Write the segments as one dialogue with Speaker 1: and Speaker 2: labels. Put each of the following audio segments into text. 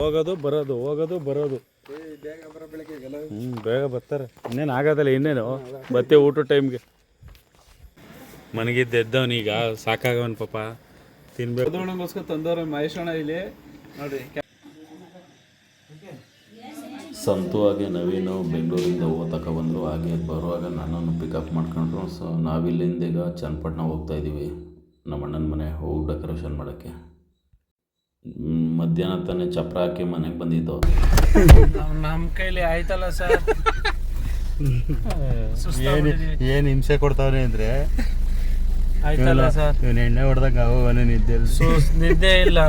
Speaker 1: ಹೋಗೋದು ಬರೋದು ಹೋಗೋದು ಬರೋದು. ಬೇಗ ಬರ್ತಾರೆ. ಇನ್ನೇನು ಆಗೋದಲ್ಲ, ಇನ್ನೇನು ಬತ್ತೆ ಊಟ ಟೈಮ್ಗೆ. ಮನಗಿದ್ದು ಎದ್ದವನೀಗ ಸಾಕಾಗವನ್ ಪಾಪ, ತಿನ್ಬೇಕು.
Speaker 2: ಗೋಸ್ಕರ ತಂದವ್ರೆ ಮಹೇಶಣ್ಣ ಇಲ್ಲಿ ನೋಡಿ.
Speaker 3: ಸಂತು ಹಾಗೆ ನವೀನು ಬೆಂಗಳೂರಿಂದ ಬಂದರು. ಹಾಗೆ ಬರುವಾಗ ನನ್ನನ್ನು ಪಿಕಪ್ ಮಾಡ್ಕೊಂಡ್ರು. ಸೊ ನಾವಿಲ್ಲಿಂದ ಈಗ ಚನ್ನಪಟ್ಟಣ ಹೋಗ್ತಾಯಿದ್ದೀವಿ, ನಮ್ಮ ಅಣ್ಣನ ಮನೆ ಹೋಗಿ ಡೆಕೋರೇಷನ್ ಮಾಡೋಕ್ಕೆ. ಮಧ್ಯಾಹ್ನ ತಾನೇ ಚಪ್ರ ಹಾಕಿ ಮನೆಗೆ ಬಂದಿದ್ದು.
Speaker 2: ನಮ್ಮ ಕೈಲಿ ಆಯ್ತಲ್ಲ ಸರ್.
Speaker 1: ಏನು ಹಿಂಸೆ ಕೊಡ್ತಾವನೆ ಅಂದರೆ
Speaker 2: ಆಯ್ತಲ್ಲ ಸರ್.
Speaker 1: ಇವನು ಎಣ್ಣೆ ಹೊಡೆದಾಗ ಅವನೇ ನಿದ್ದೆ ಇಲ್ಲ.
Speaker 2: ನಿದ್ದೆ ಇಲ್ಲ,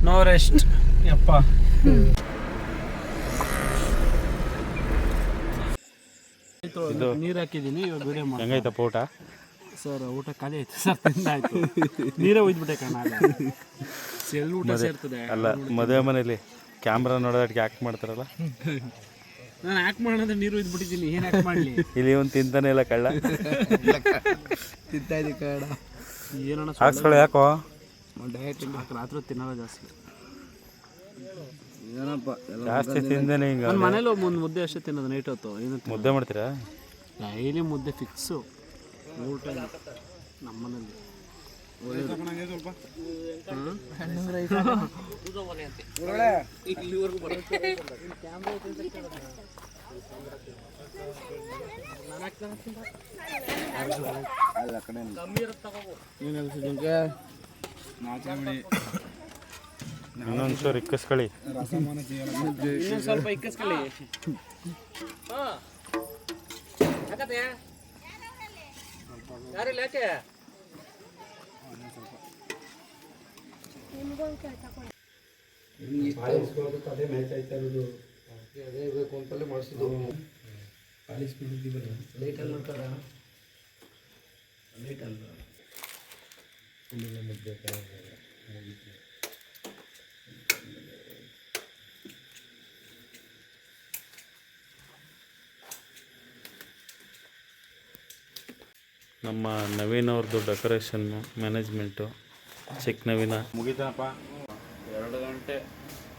Speaker 2: ನೋ ರೆಸ್ಟ್. ಯಪ್ಪ ನೀರು ಹಾಕಿದ್ದೀನಿ. ಇವಾಗ ವಿಡಿಯೋ ಮಾಡಿ.
Speaker 1: ಹೆಂಗೈತಪ್ಪ ಊಟ?
Speaker 2: ಸರ್ ಊಟ ಖಾಲಿ ಆಯ್ತು ಸರ್, ತಿಂದಾಯ್ತು. ನೀರೇ ಒಯ್ದ್ಬಿಟ್ಟೆ ಕಣ. ಎಲ್ಲಿ ಊಟ ಸೇರ್ತದೆ?
Speaker 1: ಅಲ್ಲ, ಮದುವೆ ಮನೇಲಿ ಕ್ಯಾಮ್ರಾ ನೋಡೋದಕ್ಕೆ ಆ್ಯಕ್ಟ್ ಮಾಡ್ತಾರಲ್ಲ,
Speaker 2: ನಾನು ಆ್ಯಕ್ಟ್ ಮಾಡೋದ್ರೆ ನೀರು ಒಯ್ದ್ಬಿಟ್ಟಿದ್ದೀನಿ. ಏನು ಆ್ಯಕ್ಟ್ ಮಾಡಲಿ?
Speaker 1: ಇಲ್ಲಿ ಒಂದು ತಿಂತಾನೆ ಇಲ್ಲ ಕಳ್ಳ.
Speaker 2: ತಿಂತಾ ಇದ್ದೀವಿ ಕಡ. ಏನಣ್ಣ
Speaker 1: ಹಾಕ್ಸ್ಕೊಳ್ಳಿ, ಯಾಕೋ
Speaker 2: ಡಯಟ್ ರಾತ್ರಿ ತಿನ್ನೋದು ಜಾಸ್ತಿ.
Speaker 1: ಜಾಸ್ತಿ ತಿಂದೇನೆ ಹಿಂಗೆ.
Speaker 2: ನನ್ನ ಮನೇಲಿ ಒಂದು ಮುದ್ದೆ ಅಷ್ಟೇ ತಿನ್ನೋದು ನೈಟ್ ಹೊತ್ತು. ಏನು
Speaker 1: ಮುದ್ದೆ ಮಾಡ್ತೀರಾ?
Speaker 2: ಡೈಲಿ ಮುದ್ದೆ ಫಿಕ್ಸು ಊಟ ನಮ್ಮನೇಲಿ.
Speaker 1: ಇನ್ನೊಂದು ಚೂರು ಇಕ್ಕಿಸ್ಕೊಳ್ಳಿ.
Speaker 2: ಇನ್ನೊಂದು ಸ್ವಲ್ಪ ಇಕ್ಕಿಸ್ಕೊಳ್ಳಿ. ಯಾಕೆ
Speaker 4: ಅದೇ ಮ್ಯಾಚ್ ಆಯ್ತಾ ಇರೋದು. ಅದೇ ಬೇಕು ಅಂತಲೇ ಮಾಡಿಸಿದ್ದು. ಲೈಟಲ್ಲಿ ನೋಡ್ತಾರ, ಲೈಟಲ್ಲ ಮುದ್ದೆ.
Speaker 1: ನಮ್ಮ ನವೀನ್ ಅವ್ರದ್ದು ಡೆಕೋರೇಷನ್ನು ಮ್ಯಾನೇಜ್ಮೆಂಟು. ಚಿಕ್ಕ ನವೀನ ಮುಗೀತನಪ್ಪ.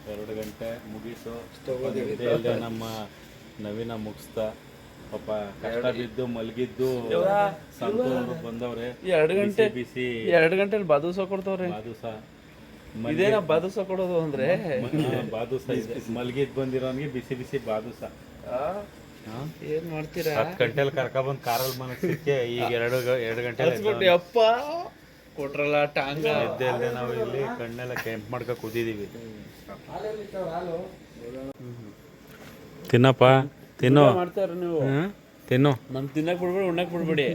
Speaker 1: 2 ಗಂಟೆ ಮುಗೀತು. ಇಲ್ಲದೆ ನಮ್ಮ ನವೀನ ಮುಗಿಸ್ತಾ ಪಾಪ ಕಷ್ಟ ಬಿದ್ದು ಮಲಗಿದ್ದು. ಸಂತೋಷ ಬಂದವ್ರೆ.
Speaker 2: 2 ಗಂಟೆ
Speaker 1: ಬಿಸಿ
Speaker 2: 2 ಗಂಟೆಲಿ ಬಾದುಸ ಕೊಡ್ತವ್ರೆ.
Speaker 1: ಬಾದುಸ
Speaker 2: ಇದೇನ ಬಾದುಸ ಕೊಡೋದು ಅಂದ್ರೆ?
Speaker 1: ಬಾದುಸ ಮಲಗಿದ್ ಬಂದಿರೋನ್ಗೆ ಬಿಸಿ ಬಿಸಿ ಬಾದುಸ.
Speaker 2: ಏನ್ ಮಾಡ್ತೀರಾ?
Speaker 1: 10 ಗಂಟೆಲಿ ಕರ್ಕೊಬಂದು ಕಾರಲ್ಲಿ ಮನಸ್ಸಿಕ್ಕೆ ಈಗ 2 ಗಂಟೆ
Speaker 2: ಅಪ್ಪ ಕೊಟ್ರಲ್ಲ ಟಾಂಗ.
Speaker 1: ಇದ್ದೇ ಇಲ್ಲದೆ ನಾವು ಇಲ್ಲಿ ಕಣ್ಣೆಲ್ಲ ಕೆಂಪು ಮಾಡ್ಕೊ ಕೂತಿದ್ದೀವಿ. ತಿನ್ನಪ್ಪ, ತಿನ್ನು.
Speaker 2: ಮಾಡ್ತಾರ ನೀವು?
Speaker 1: ತಿನ್ನು.
Speaker 2: ನಮ್ ತಿನ್ನಕ್ ಬಿಡ್ಬೇಡಿ, ಉಣ್ಣಕ್ ಬಿಡ್ಬೇಡಿ.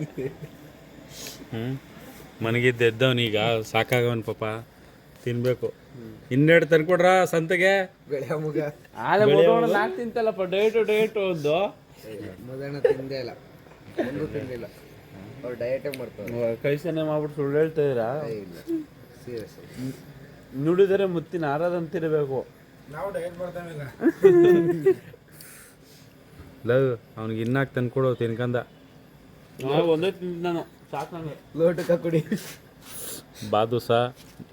Speaker 1: ಮನಗಿದ್ದು ಎದ್ದವನೀಗ ಸಾಕಾಗವನ್ ಪಾಪ, ತಿನ್ಬೇಕು. 2 ತಂದ್ಕೊಡ್ರ ಸಂತೆಗೆ.
Speaker 2: ನಾಕ್ ತಿಂತಲ್ಲಪ್ಪ. ಡಯಟ್ ಒಂದು
Speaker 4: ಮಧ್ಯಾಹ್ನ ತಿಂದೇ ಇಲ್ಲ, ಒಂದು ತಿಂದಿಲ್ಲ. ಅವ್ರು ಡಯಟೇ ಮಾಡ್ತಾರೆ.
Speaker 2: ಕೈಸನೆ ಮಾಡ್ಬಿಟ್ಟು ಸುಳ್ಳು ಹೇಳ್ತಾ ಇದೀರಾ?
Speaker 4: ಇಲ್ಲ, ಸೀರಿಯಸ್.
Speaker 2: ನುಡಿದರೆ ಮುತ್ತಿನ ಆರದಂತಿರಬೇಕು.
Speaker 4: ನಾವು ಡಯಟ್ ಮಾಡ್ತಾವಿಲ್ಲ.
Speaker 1: ಲವ್ ಅವ್ನಿಗೆ ಇನ್ನಾಕ್ ತಂದ್ಕೊಡು ತಿನ್ಕಂದ.
Speaker 2: ಒಂದೇ ತಿಂದ ನಾನು, ಸಾಕು ನಂಗೆ.
Speaker 4: ಲೋಟಕ್ಕೆ ಕುಡಿ.
Speaker 1: ಬಾದುಸ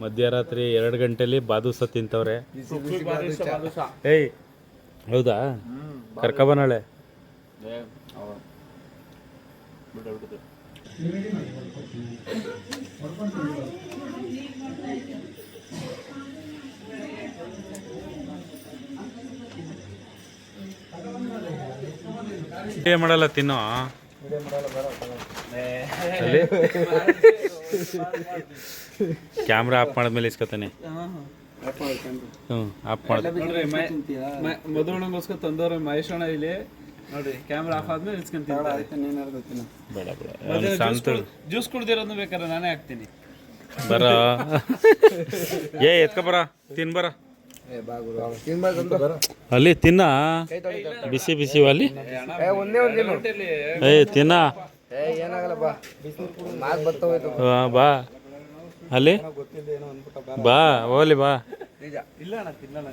Speaker 1: ಮಧ್ಯರಾತ್ರಿ 2 ಗಂಟೆಲಿ ಬಾದುಸ ತಿಂತವ್ರೆ.
Speaker 2: ಬಾದುಷ.
Speaker 1: ಏಯ್ ಹೌದಾ? ಕರ್ಕೊಬ ನಾಳೆ. ಮಾಡಲ್ಲ, ತಿನ್ನೋ. ಕ್ಯಾಮ್ರಾ ಆಫ್ ಮಾಡಿದ್ಮೇಲೆ ಇಸ್ಕೊತಾನೆ. ಆಫ್ ಮಾಡಿ.
Speaker 2: ಮಧುವಣ್ಣಗೋಸ್ಕರ ತಂದವ್ರೆ ಮಹೇಶಣ್ಣ ಇಲ್ಲಿ ನೋಡಿ. ಕ್ಯಾಮ್ರಾ ಆಫ್ ಆದ್ಮೇಲೆ ಇಸ್ಕೊಂತೀನಿ.
Speaker 1: ಬೇಡ ಬೇಡ,
Speaker 2: ಜ್ಯೂಸ್ ಕುಡ್ದಿರೋದು ಬೇಕಾದ್ರೆ ನಾನೇ ಹಾಕ್ತೀನಿ.
Speaker 1: ಬರ ಎತ್ಕ ಬರ, ತಿನ್ ಬರ. ಅಲ್ಲಿ ತಿನ್ನ, ಬಿಸಿ ಬಿಸಿ ಅಲ್ಲಿ. ತಿನ್ನ, ಬಾ ಅಲ್ಲಿ ಬಾ, ಹೋಗ್ಲಿ ಬಾ.
Speaker 2: ಇಲ್ಲ ಅಣ್ಣ ತಿನ್ನಲ್ಲ.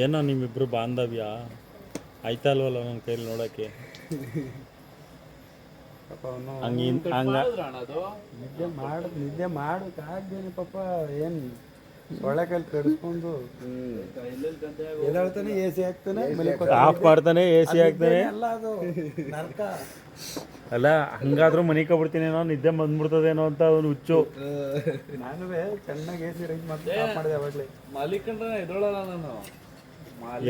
Speaker 1: ಏನೋ ನಿಮ್ಮಿಬ್ರು ಬಾಂಧವ್ಯ ಆಯ್ತಾ ಅಲ್ವಲ್ಲ ನನ್ನ ಕೈಲಿ ನೋಡೋಕ್ಕೆ.
Speaker 4: ಪಾಪ ಅವನು
Speaker 1: ಹಂಗೆ ಹಂಗ
Speaker 5: ನಿದ್ದೆ ಮಾಡೋಕ್ಕಾಗ್ದೇನೆ ಪಾಪ ಏನು ಒಳ್ಳೆ ಕೈಲಿ ಕಡಿಸ್ಕೊಂಡು ಎದ್ದಾಳ್ತಾನೆ ಎ ಸಿ ಹಾಕ್ತಾನೆ
Speaker 1: ಆಫ್ ಮಾಡ್ತಾನೆ ಎ ಸಿ ಹಾಕ್ತಾನೆ
Speaker 5: ಎಲ್ಲ ಅದು ನರ್ಕ.
Speaker 1: ಅಲ್ಲ ಹಂಗಾದ್ರೂ ಮನೆ ಕಬಿಡ್ತೀನಿ ಏನೋ ನಿದ್ದೆ ಬಂದ್ಬಿಡ್ತದೇನೋ ಅಂತ ಅವ್ನು ಹುಚ್ಚು.
Speaker 5: ನಾನು ಚೆನ್ನಾಗಿ ಎ ಸಿ ರೈಸ್ ಮಾಡಿದೆ ಅವಾಗಲೇ.
Speaker 2: ಮಾಲೀಕಂಡ್ರೆ ಎದ್ರೊಳಲ್ಲ ನಾನು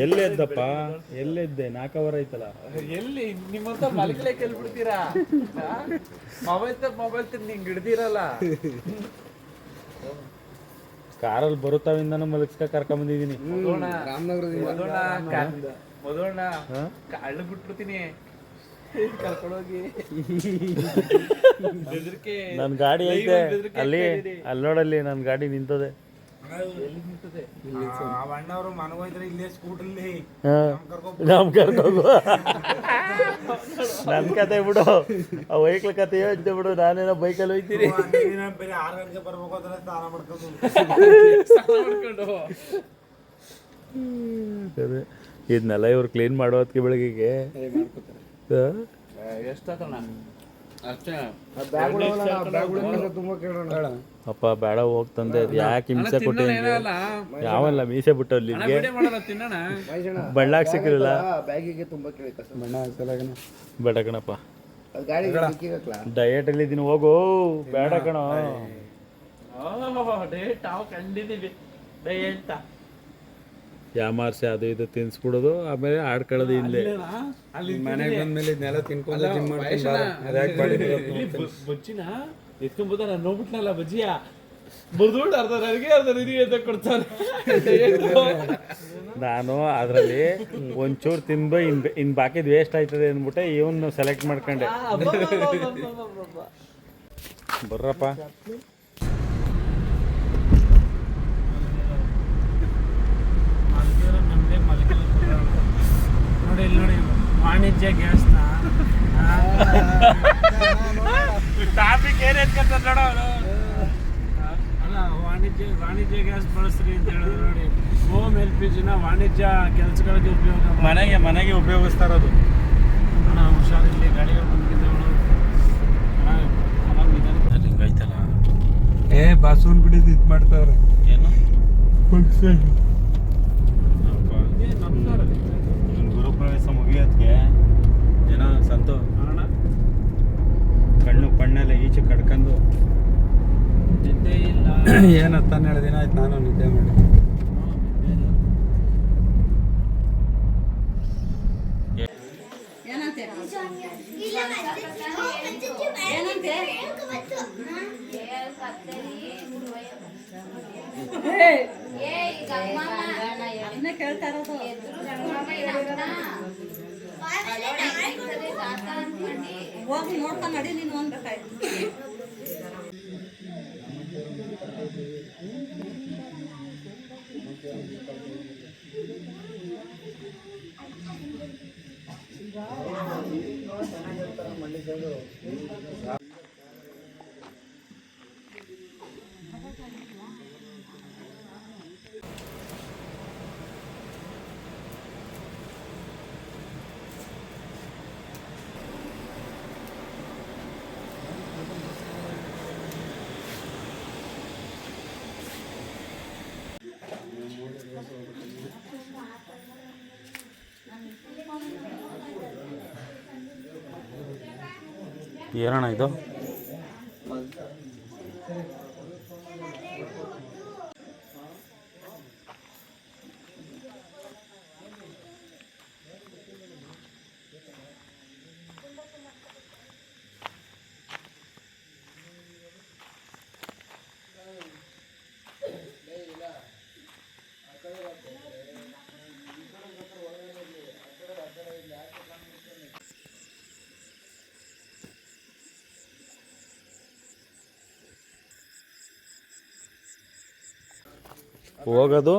Speaker 1: ಎಲ್ಲೆದ್ದಪ್ಪ ಎಲ್ಲೆದ್ದೆ 4 ಅವರ್ ಆಯ್ತಲ್ಲ.
Speaker 2: ಎಲ್ಲಿ ನಿಮ್ಮಂತ ಮಾಲೀಕಲೇ ಕೇಳ್ಬಿಡ್ತೀರಾ? ಮೊಬೈಲ್ ನಿಂಗೆ ಹಿಡ್ದಿರಲ್ಲ.
Speaker 1: ಕಾರಲ್ಲಿ ಬರುತ್ತಾವಿಂದನೂ ಮಲಗಿಸ್ಕ ಕರ್ಕೊಂಬಂದಿದ್ದೀನಿ.
Speaker 4: ರಾಮನಗರದಿಂದ
Speaker 2: ಕಳ್ಳು ಬಿಟ್ಬಿಡ್ತೀನಿ ಕರ್ಕೊಂಡೋಗಿ.
Speaker 1: ನನ್ನ ಗಾಡಿ ಐತೆ ಅಲ್ಲಿ ನೋಡಲ್ಲಿ ನನ್ನ ಗಾಡಿ ನಿಂತದೆ.
Speaker 5: ಅಣ್ಣವರು ಮನಗೋಯ್ತಾರೆ ಇಲ್ಲೇ ಸ್ಕೂಟ್ರಲ್ಲಿ
Speaker 1: ನಮ್ ಕರ್ಕೋಗು. ನನ್ನ ಕತೆ ಬಿಡು, ಆ ವೆಹಿಕಲ್ ಕತೆ ಹೇಳ್ತೆ ಬಿಡು. ನಾನೇನೋ ಬೈಕಲ್ಲಿ ಹೋಯ್ತೀನಿ.
Speaker 5: ಬೇರೆ 6 ಗಂಟೆಗೆ ಬರ್ಬೇಕು ಅಂದ್ರೆ ಸ್ನಾನ ಮಾಡ್ಕೊಂಡು
Speaker 1: ಇದನ್ನೆಲ್ಲ ಇವ್ರು ಕ್ಲೀನ್ ಮಾಡೋ ಹೊತ್ತಿಗೆ ಬೆಳಗ್ಗೆಗೆ
Speaker 2: ಎಷ್ಟಾತಣ್ಣ ಅಷ್ಟೇ.
Speaker 4: ತುಂಬಾ ಕೇಳೋಣ.
Speaker 1: ಅಪ್ಪ ಬೇಡ ಹೋಗ್ತಂದೆ. ಯಾಕೆ ಹಿಂಸೆ ಕೊಟ್ಟೆ ಯಾವಲ್ಲ ಮೀಸೆ ಬಿಟ್ಟು ಅಲ್ಲಿ
Speaker 2: ತಿನ್ನೋಣ
Speaker 1: ಬಳ್ಳಾಕ್ ಸಿಕ್ಕಿರಲ್ಲ.
Speaker 4: ಬ್ಯಾಗಿಗೆ ತುಂಬಾ ಕೇಳಿತ
Speaker 5: ಬಣ್ಣ ಹಾಕ್ಸಲ್ಲ
Speaker 1: ಬೇಡ ಕಣಪ್ಪ,
Speaker 4: ಅದು ಗಾಡಿಗೆ ಸಿಕ್ಕಿರಕ್ಲ.
Speaker 1: ಡಯಟ್ ಅಲ್ಲಿ ಇದೀನಿ ಹೋಗು. ಬೇಡ ಕಣ,
Speaker 2: ಡೇಟ್ ನಾವು ಕಂಡಿದ್ದೀವಿ ಅಂತ
Speaker 1: ಯಾಮಾರ್ಸೆ ಅದು ಇದು ತಿನ್ಸ್ಬಿಡೋದು, ಆಮೇಲೆ ಆಡ್ಕೊಳ್ಳೋದು ಇಲ್ಲೇ.
Speaker 5: ಮನೆಗೆ ಬಂದ್ಮೇಲೆ ಇದನ್ನೆಲ್ಲ ತಿನ್ಕೊಂಡು ಜಿಮ್ ಮಾಡ್ಕೊಂಡು
Speaker 2: ಬಜ್ಜಿನ ಎತ್ಕೊಂಡ್ಬೋದ ನಾನು ನೋಡ್ಬಿಟ್ನಲ್ಲ ಬಜ್ಜಿಯ ಬರ್ದುಬಿಟ್ಟು ಅರ್ಧ ನನಗೆ ಅರ್ಧ ನಿನಗೆ ಅಂತ ಕೊಡ್ತಾರೆ.
Speaker 1: ನಾನು ಅದರಲ್ಲಿ ಒಂಚೂರು ತಿಂದು ಇನ್ ಬಾಕಿದ್ ವೇಸ್ಟ್ ಆಯ್ತದೆ ಅಂದ್ಬಿಟ್ಟೆ ಇವನು ಸೆಲೆಕ್ಟ್ ಮಾಡ್ಕೊಂಡೆ. ಬರ್ರಪ್ಪ.
Speaker 2: ನೋಡಿ ಇಲ್ಲಿ ನೋಡಿ ವಾಣಿಜ್ಯ ಗ್ಯಾಸ್ನ ಟಾಪಿಕ್ ಏನ್ ಎತ್ಕೊತಾರೆ ನೋಡೋ. ಅಲ್ಲ ವಾಣಿಜ್ಯ ಗ್ಯಾಸ್ ಬಳಸ್ರಿ ಅಂತ ಹೇಳಿದ್ರು ನೋಡಿ. ಹೋಮ್ LPG ನ ವಾಣಿಜ್ಯ ಕೆಲಸಗಳಿಗೆ ಉಪಯೋಗ
Speaker 1: ಮನೆಗೆ ಉಪಯೋಗಿಸ್ತಾ ಇರೋದು.
Speaker 2: ನಾವು ಹುಷಾರಿಲ್ಲಿ ಗಾಡಿಗಳು ಬಂದಿದ್ದವಳು
Speaker 1: ಹಿಂಗೈತಲ್ಲ.
Speaker 5: ಬಸವನ್ ಬಿಡಿದ್ ಇದು ಮಾಡ್ತಾವ್ರೆ.
Speaker 1: ಏನು
Speaker 2: ನಮ್ದಾರಲ್ಲಿ
Speaker 1: ಗುರುಪ್ರವೇಶ ಮುಗಿಯೋದಕ್ಕೆ ಏನೋ ಸಂತು ಕಣ್ಣು ಪಣ್ಣೆಲ್ಲ ಈಚೆ ಕಡ್ಕೊಂಡು
Speaker 2: ನಿದ್ದೆ ಇಲ್ಲ.
Speaker 5: ಏನು 12 ದಿನ ಆಯ್ತು ನಾನು ನಿದ್ದೆ ಮಾಡಿ.
Speaker 6: ಕೇಳ್ತಾ ಇರೋದು ಹೋಗಿ ನೋಡ್ಕೊಂಡು ನಡಿ ನೀನು ಅನ್ಬೇಕಾಯ್ತು.
Speaker 1: ಏನಣ್ಣ ಇದು? ಹೋಗೋದು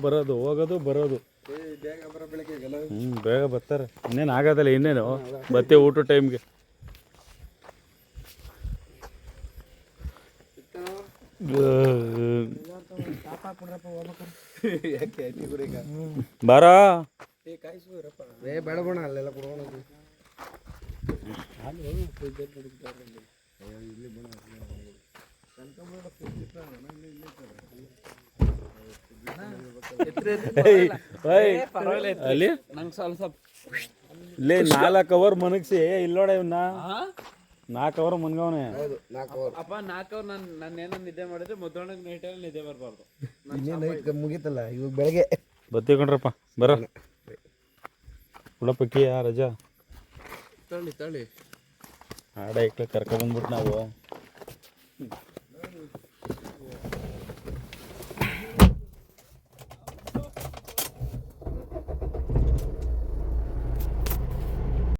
Speaker 1: ಬರೋದು. ಬೇಗ ಬರ್ತಾರೆ. ಇನ್ನೇನು ಆಗೋದಲ್ಲ, ಇನ್ನೇನು ಮತ್ತೆ ಊಟ ಟೈಮ್ಗೆ. ಬಾರ
Speaker 4: ಬೇಡ ಬಣ ಅಲ್ಲೆಲ್ಲ ಕೊಡೋಣ.
Speaker 1: ಅಲ್ಲಿ
Speaker 5: ನಂಗೆ ಸ್ವಲ್ಪ
Speaker 1: ಇಲ್ಲೇ 4 ಅವರ್ ಮನಗ್ಸಿ ಇಲ್ಲೋಡ ಇವನ್ನ 4 ಅವರ್ ಮನ್ಗವನೆ.
Speaker 4: ಹೌದು 4 ಅವರ್.
Speaker 5: ಅಪ್ಪ 4 ಅವರ್ ನಾನು ಏನೋ ನಿದ್ದೆ ಮಾಡಿದ್ರೆ ಮಧ್ಯಾಹ್ನಕ್ಕೆ ನೈಟಲ್ಲಿ ನಿದ್ದೆ ಬರಬಾರ್ದು.
Speaker 4: ಇನ್ನೇನು ನೈಟ್ ಮುಗೀತಲ್ಲ ಇವಾಗ ಬೆಳಗ್ಗೆ.
Speaker 1: ಬತ್ತಿ ಕಣ್ರಪ್ಪ ಬರ ಉಳಪಕ್ಕಿ ರಜಾ
Speaker 5: ತಳ್ಳಿ
Speaker 1: ಆಡ ಇಕ್ಳ ಕರ್ಕೊಂಡ್ಬಂದ್ಬಿಟ್ಟು ನಾವು